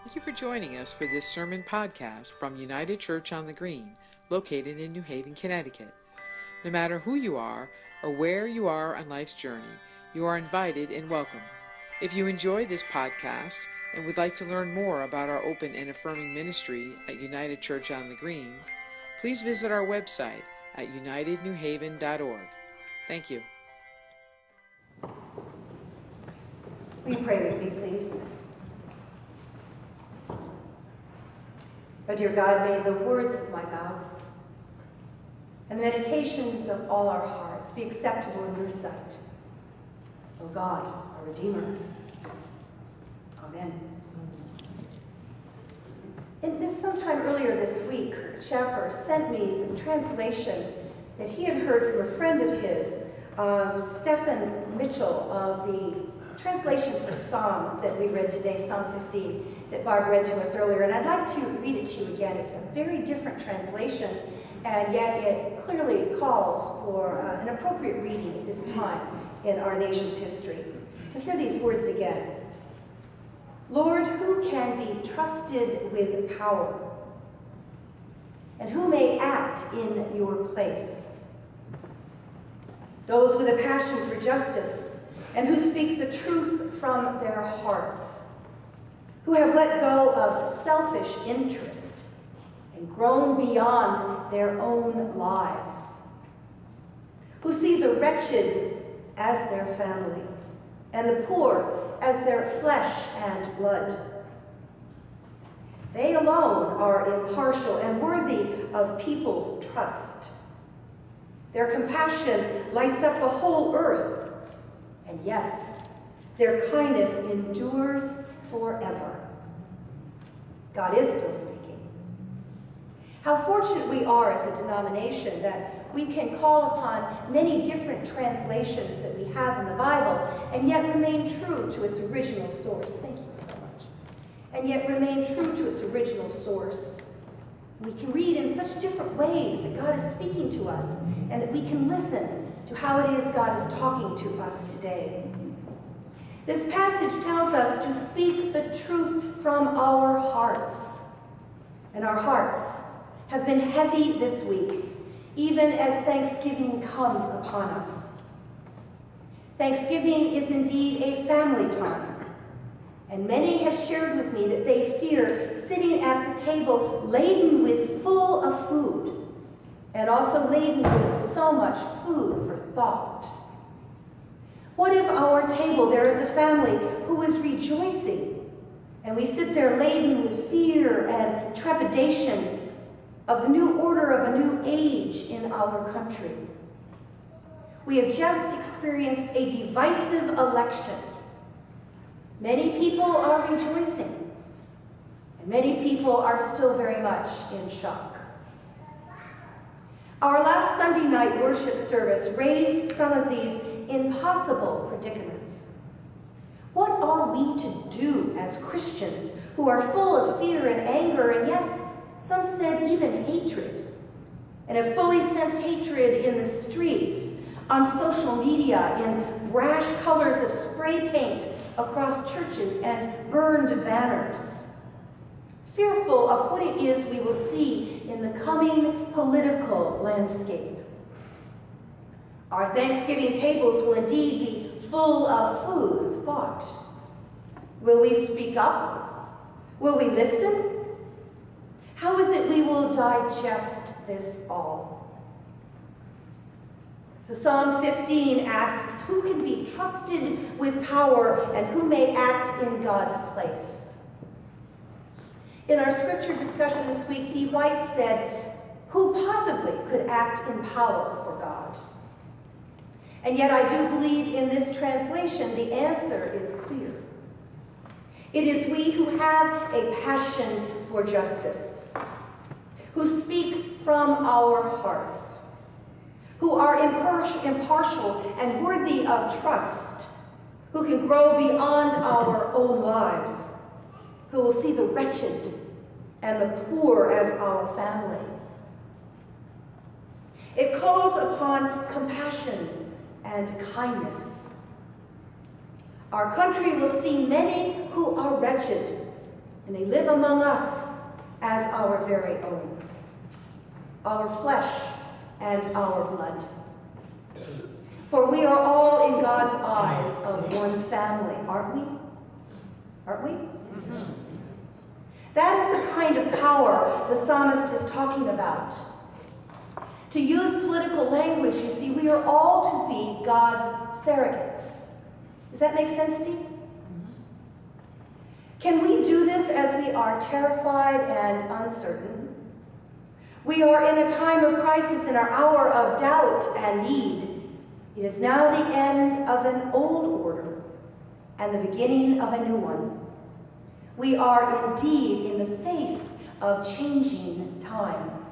Thank you for joining us for this sermon podcast from United Church on the Green, located in New Haven, Connecticut. No matter who you are or where you are on life's journey, you are invited and welcome. If you enjoy this podcast and would like to learn more about our open and affirming ministry at United Church on the Green, please visit our website at unitednewhaven.org. Thank you. Will you pray with me, please? Oh, dear God, may the words of my mouth and the meditations of all our hearts be acceptable in your sight. O God, our Redeemer. Amen. Sometime earlier this week, Schaffer sent me the translation that he had heard from a friend of his, Stephen Mitchell, of the translation for Psalm that we read today, Psalm 15, that Barb read to us earlier. And I'd like to read it to you again. It's a very different translation, and yet it clearly calls for an appropriate reading at this time in our nation's history. So hear these words again. Lord, who can be trusted with power? And who may act in your place? Those with a passion for justice, and who speak the truth from their hearts, who have let go of selfish interest and grown beyond their own lives, who see the wretched as their family, and the poor as their flesh and blood. They alone are impartial and worthy of people's trust. Their compassion lights up the whole earth. And yes, their kindness endures forever. God is still speaking. How fortunate we are as a denomination that we can call upon many different translations that we have in the Bible and yet remain true to its original source. Thank you so much. And yet remain true to its original source. We can read in such different ways that God is speaking to us and that we can listen to how it is God is talking to us today. This passage tells us to speak the truth from our hearts. And our hearts have been heavy this week, even as Thanksgiving comes upon us. Thanksgiving is indeed a family time. And many have shared with me that they fear sitting at the table laden with full of food, and also laden with so much food for thought. What if our table there is a family who is rejoicing, and we sit there laden with fear and trepidation of the new order of a new age in our country? We have just experienced a divisive election. Many people are rejoicing, and many people are still very much in shock. Our last Sunday night worship service raised some of these impossible predicaments. What are we to do as Christians who are full of fear and anger, and yes, some said even hatred, and have fully sensed hatred in the streets, on social media, in brash colors of spray paint across churches and burned banners, fearful of what it is we will see in the coming political landscape? Our Thanksgiving tables will indeed be full of food of thought. Will we speak up? Will we listen? How is it we will digest this all? So Psalm 15 asks, who can be trusted with power and who may act in God's place? In our scripture discussion this week, D. White said, who possibly could act in power for God? And yet I do believe in this translation the answer is clear. It is we who have a passion for justice, who speak from our hearts, who are impartial and worthy of trust, who can grow beyond our own lives, who will see the wretched and the poor as our family. It calls upon compassion and kindness. Our country will see many who are wretched, and they live among us as our very own, our flesh and our blood. For we are all in God's eyes of one family, aren't we? Aren't we? Mm-hmm. That is the kind of power the psalmist is talking about. To use political language, you see, we are all to be God's surrogates. Does that make sense to you? Can we do this as we are terrified and uncertain? We are in a time of crisis, in our hour of doubt and need. It is now the end of an old order and the beginning of a new one. We are indeed in the face of changing times.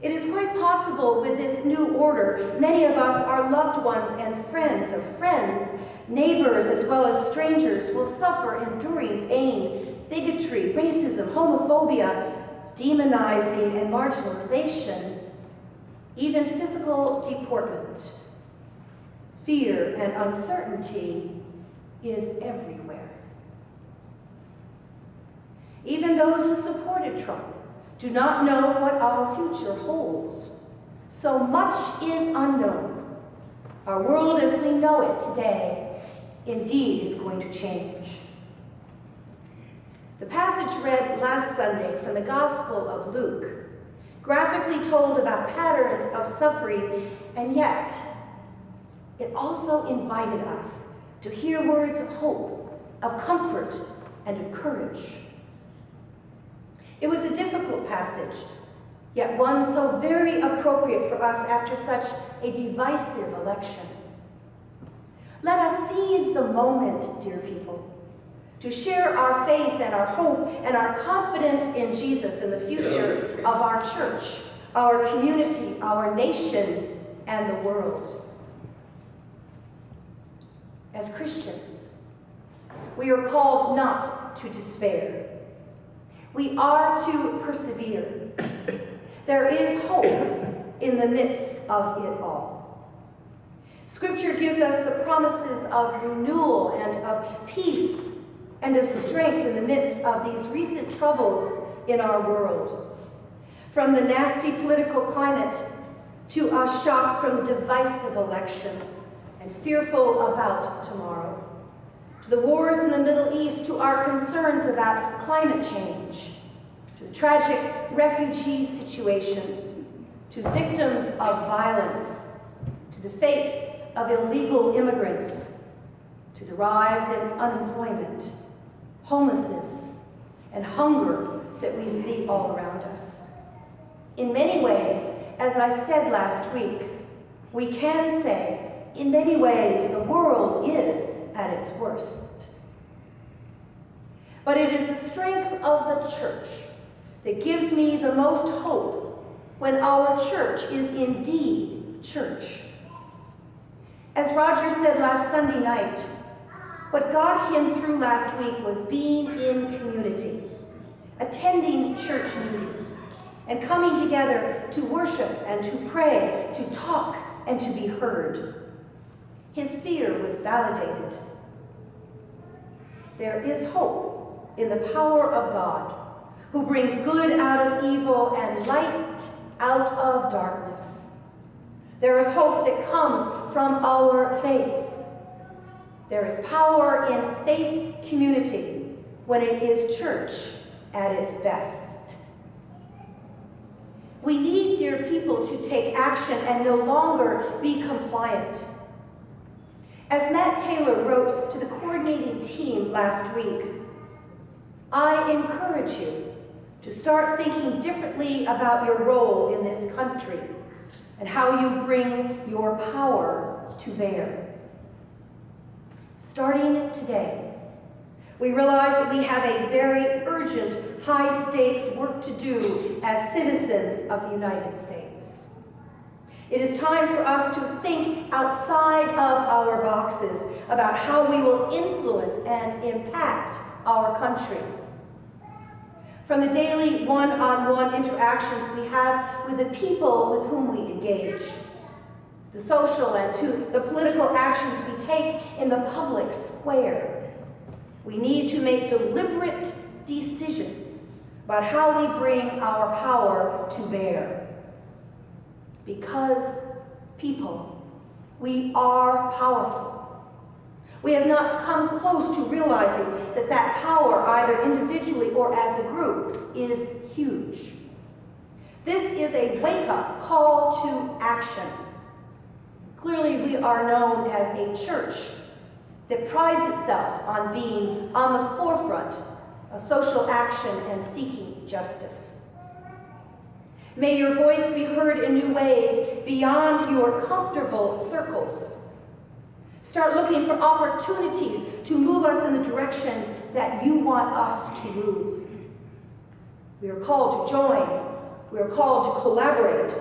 It is quite possible with this new order, many of us, our loved ones and friends of friends, neighbors as well as strangers, will suffer enduring pain, bigotry, racism, homophobia, demonizing and marginalization, even physical deportment. Fear and uncertainty is everywhere. Even those who supported Trump do not know what our future holds. So much is unknown. Our world as we know it today indeed is going to change. The passage read last Sunday from the Gospel of Luke graphically told about patterns of suffering, and yet it also invited us to hear words of hope, of comfort, and of courage. It was a difficult passage, yet one so very appropriate for us after such a divisive election. Let us seize the moment, dear people, to share our faith and our hope and our confidence in Jesus and the future of our church, our community, our nation, and the world. As Christians, we are called not to despair. We are to persevere. There is hope in the midst of it all. Scripture gives us the promises of renewal and of peace and of strength in the midst of these recent troubles in our world. From the nasty political climate to us shocked from the divisive election and fearful about tomorrow, to the wars in the Middle East, to our concerns about climate change, to the tragic refugee situations, to victims of violence, to the fate of illegal immigrants, to the rise in unemployment, homelessness, and hunger that we see all around us. In many ways, as I said last week, we can say, in many ways, the world is at its worst. But it is the strength of the church that gives me the most hope when our church is indeed church. As Roger said last Sunday night, what got him through last week was being in community, attending church meetings, and coming together to worship and to pray, to talk and to be heard. His fear was validated. There is hope in the power of God, who brings good out of evil and light out of darkness. There is hope that comes from our faith. There is power in faith community when it is church at its best. We need, dear people, to take action and no longer be compliant. As Matt Taylor wrote to the coordinating team last week, I encourage you to start thinking differently about your role in this country and how you bring your power to bear. Starting today, we realize that we have a very urgent, high-stakes work to do as citizens of the United States. It is time for us to think outside of our boxes about how we will influence and impact our country. From the daily one-on-one interactions we have with the people with whom we engage, the social and to the political actions we take in the public square, We need to make deliberate decisions about how we bring our power to bear. Because, people, we are powerful. We have not come close to realizing that that power, either individually or as a group, is huge. This is a wake-up call to action. Clearly, we are known as a church that prides itself on being on the forefront of social action and seeking justice. May your voice be heard in new ways beyond your comfortable circles. Start looking for opportunities to move us in the direction that you want us to move. We are called to join. We are called to collaborate,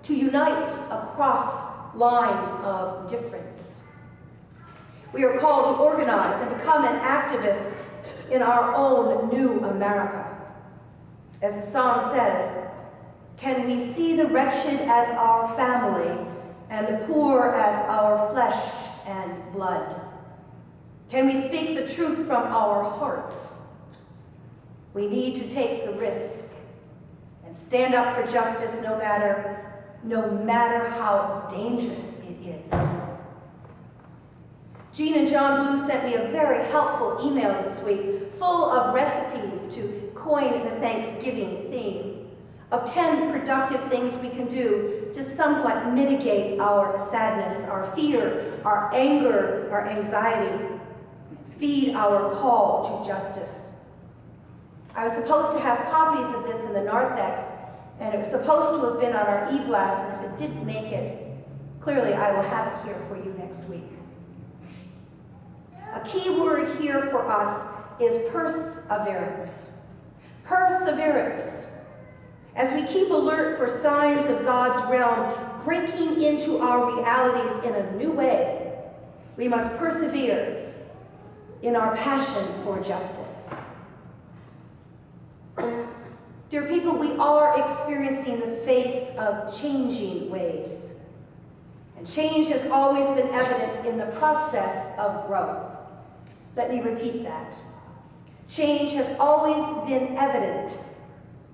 to unite across lines of difference. We are called to organize and become an activist in our own new America. As the psalm says, can we see the wretched as our family and the poor as our flesh and blood? Can we speak the truth from our hearts? We need to take the risk and stand up for justice no matter how dangerous it is. Jean and John Blue sent me a very helpful email this week, full of recipes to coin the Thanksgiving theme, of 10 productive things we can do to somewhat mitigate our sadness, our fear, our anger, our anxiety, feed our call to justice. I was supposed to have copies of this in the narthex, and it was supposed to have been on our e-blast, and if it didn't make it, clearly I will have it here for you next week. A key word here for us is perseverance. Perseverance. As we keep alert for signs of God's realm breaking into our realities in a new way, we must persevere in our passion for justice. Dear people, we are experiencing the face of changing ways. And change has always been evident in the process of growth. Let me repeat that. Change has always been evident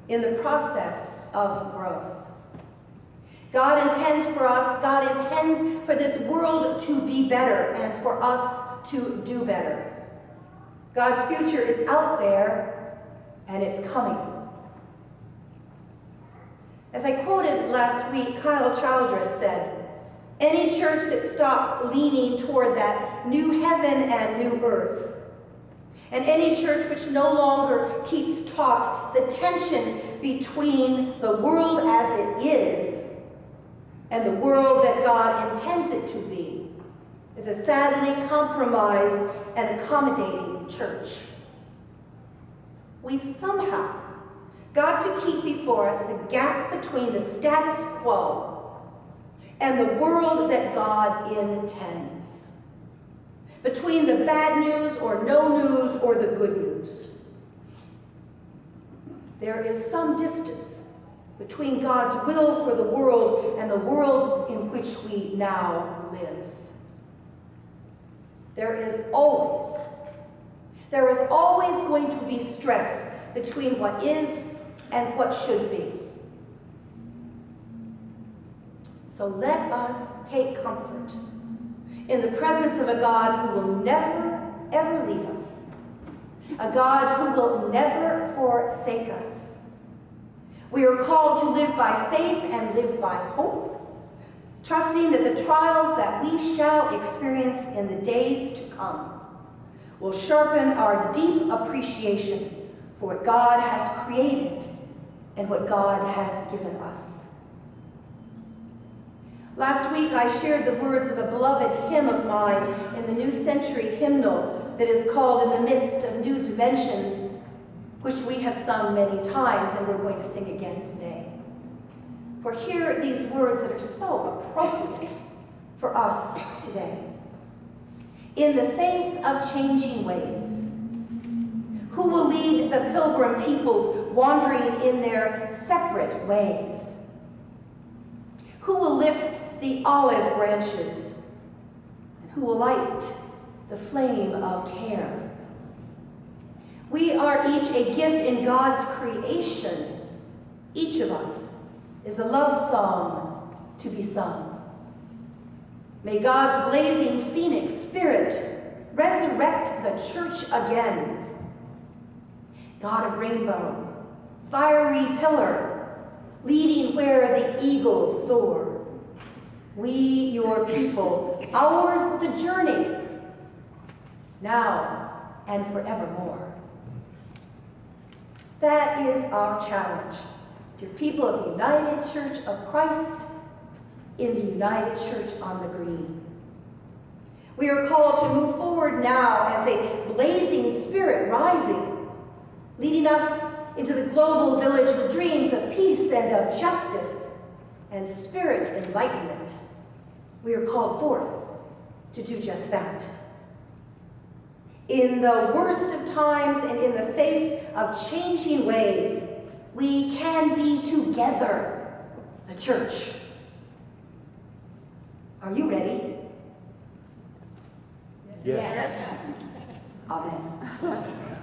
in the process of growth. God intends for this world to be better and for us to do better. God's future is out there and it's coming. As I quoted last week, Kyle Childress said, any church that stops leaning toward that new heaven and new earth, and any church which no longer keeps taut the tension between the world as it is and the world that God intends it to be, is a sadly compromised and accommodating church. We somehow got to keep before us the gap between the status quo and the world that God intends. Between the bad news or no news or the good news. There is some distance between God's will for the world and the world in which we now live. There is always going to be stress between what is and what should be. So let us take comfort in the presence of a God who will never, ever leave us. A God who will never forsake us. We are called to live by faith and live by hope, trusting that the trials that we shall experience in the days to come will sharpen our deep appreciation for what God has created and what God has given us. Last week, I shared the words of a beloved hymn of mine in the New Century hymnal that is called In the Midst of New Dimensions, which we have sung many times and we're going to sing again today. For here are these words that are so appropriate for us today. In the face of changing ways, who will lead the pilgrim peoples wandering in their separate ways? Who will lift the olive branches? And who will light the flame of care? We are each a gift in God's creation. Each of us is a love song to be sung. May God's blazing phoenix spirit resurrect the church again. God of rainbow, fiery pillar, leading where the eagles soar. We, your people, ours the journey, now and forevermore. That is our challenge to people of the United Church of Christ in the United Church on the Green. We are called to move forward now as a blazing spirit rising, leading us into the global village with dreams of peace and of justice and spirit enlightenment. We are called forth to do just that. In the worst of times and in the face of changing ways, we can be together, the church. Are you ready? Yes. Amen.